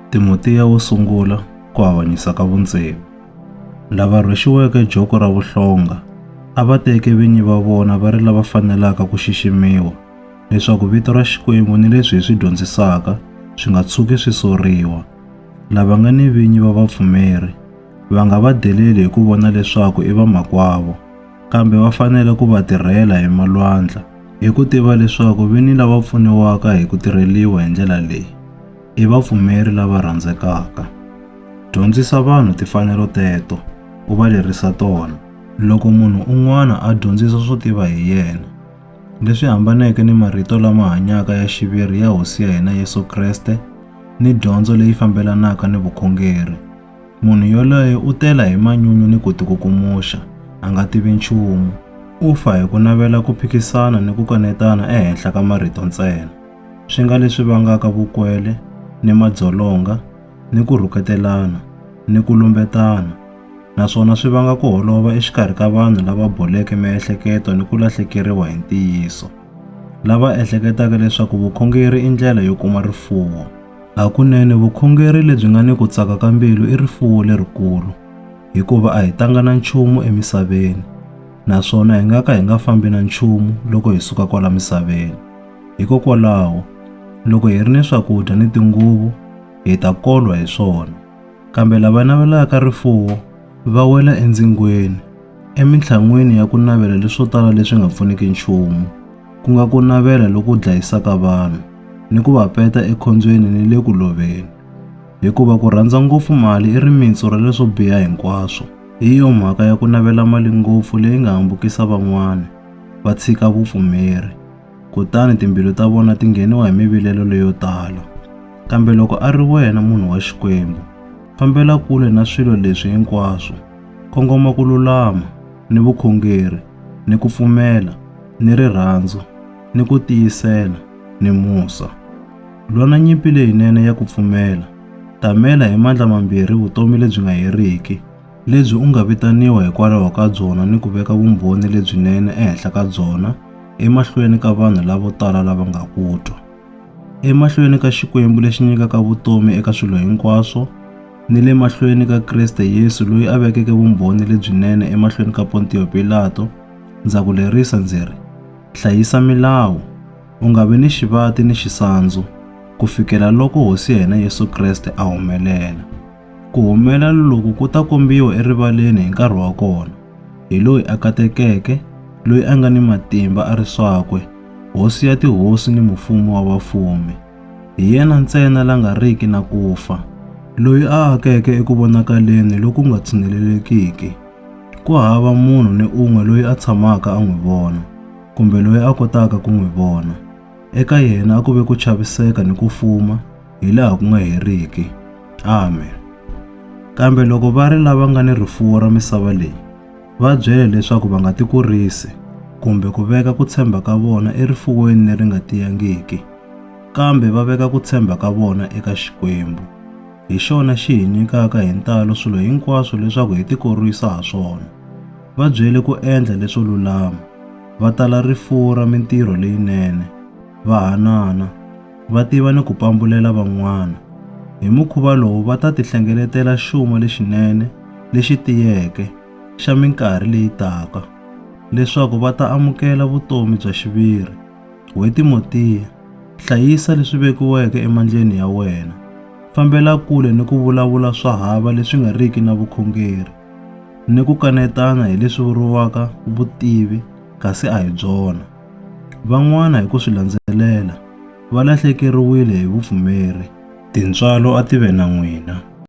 Timotiya wo sungula ku avanyisa ka vundzeni. Lava rhwexiweke joko ra vuhlonga a va teke vinyi va vona va ri lava fanelaka ku xiximiwa, leswaku vito ra Xikwembu ni leswi hi swi dyondzisaka swi nga tshuki swi soriwa. Lava nga ni vinyi va vapfumeri va nga va deleli hi ku vona leswaku i vamakwavo, kambe va fanele ku va tirhela hi malwandla hi ku tiva leswaku vinyi lava pfuniwaka hi ku tirheliwa hi ndlela leyi i vapfumeri lava rhandzekaka. Dyondzisa vanhu timfanelo teto, u va lerisa tona. Loko munhu un'wana a dyondzisa swo tiva hi yena, leswi hambaneke ni marito lama hanyaka ya xiviri ya Hosi ya hina Yesu Kreste ni dyondzo leyi fambelanaka ni vukhongeri, munhu yoloye u tela hi manyunyu ni ku tikukumuxa, a nga tivi nchumu. U fa hi ku navela ku phikisana ni ku kanetana ehenhla ka marito ntsena. Swi nga leswi vangaka vukwele ni madzolonga ni ku rhuketelana ni ku lumbetana, naswona swi vanga ku holova exikarhi ka vanhu lava boleke miehleketo ni ku lahlekeriwa hi ntiyiso, lava ehleketaka leswaku vukhongeri i ndlela yo kuma rifuwo. Hakunene vukhongeri lebyi nga ni ku tsaka ka mbilu i rifuwo lerikulu, hikuva a hi tanga na nchumu emisaveni, naswona hi nga ka hi nga fambi na nchumu loko hi suka kwala misaveni. Hikokwalaho, loko hi ri ni swakudya ni tinguvu, hi ta kolwa hi swona. Kambe lava navelaka rifuwo va wela endzingweni, emintlhan'wini ya ku navela leswo tala leswi nga pfuniki nchumu, ku nga ku navela loku dlayisaka vanhu, ni ku va peta ekhombyeni ni le ku loveni. Hikuva ku rhandza ngopfu mali i rimitsu ra leswo biha hinkwaswo. Hi yo mhaka ya ku navela mali ngopfu leyi nga hambukisa van'wana va tshika vupfumeri, kutani timbilu ta vona ti ngheniwa hi mivilelo leyo tala. Kambe loko a ri wena munhu wa Xikwembu, fambela kule na swilo leswi hinkwaswo. Kongoma ku lulama, ni vukhongeri, ni ku pfumela, ni rirhandzu, ni ku tiyisela, ni musa. Lwa na nyimpi leyinene ya ku pfumela. Tamela hi mandla mambirhi vutomi lebyi nga heriki, lebyi u nga vitaniwa hikwalaho ka byona ni ku veka vumbhoni lebyinene ehenhla ka byona emahlweni ka vanhu lavo tala lava nga ku twa. Emahlweni ka Xikwembu lexi nyikaka vutomi eka swilo hinkwaswo, ni le mahlweni ka Kriste Yesu loyi a vekeke vumbhoni lebyinene emahlweni ka Pontiyo Pilato, ndza ku lerisa ndzi ri, hlayisa milawu, u nga vi ni xivati ni xisandzu, ku fikela loko Hosi ya hina Yesu Kreste a humelela. Ku humelela loku ku ta kombiwa erivaleni hi nkarhi wa kona, hi loyi a katekeke, loyi a nga ni matimba a ri swakwe, Hosi ya tihosi ni mufumo wa vafumi. Hi yena ntsena la nga riki na ku fa, loyi a akeke eku vonakaleni loku nga tshunelelekiki. Ku hava munhu ni un'we loyi a tshamaka a n'wi vona, kumbe loyi a kotaka ku n'wi vona. Eka yena a ku ve ku chaviseka ni ku fuma hi laha ku nga heriki. Amen. Kambe loko va ri lava nga ni rifuwo ra misava leyi, va byele leswaku va nga tikurisi kumbe ku veka ku tshemba ka vona erifuweni leri nga tiyangiki, kambe va veka ku tshemba ka vona eka Xikwembu. Hi xona xi hi nyikaka hi ntalo swilo hinkwaswo leswaku hi tikurisa ha swona. Va byele ku endla leswo lulama, va tala rifuwo ra mintirho leyinene, va hanana, va tiva ni ku pambulela van'wana. Hi mukhuva lowu va ta tihlengeletela xuma lexinene lexi tiyeke xa minkarhi leyi taka, leswaku va ta amukela vutomi bya xiviri. We Timotiya, hlayisa leswi vekiweke emandleni ya wena. Fambela kule ni ku vulavula swa hava leswi nga riki na vukhongeri, ni ku kanetana hi leswi vuriwaka vutivi kasi a hi byona. Van'wana hi ku swi landzelela va lahlekeriwile hi vupfumeri. Tintswalo a ti ve na n'wina.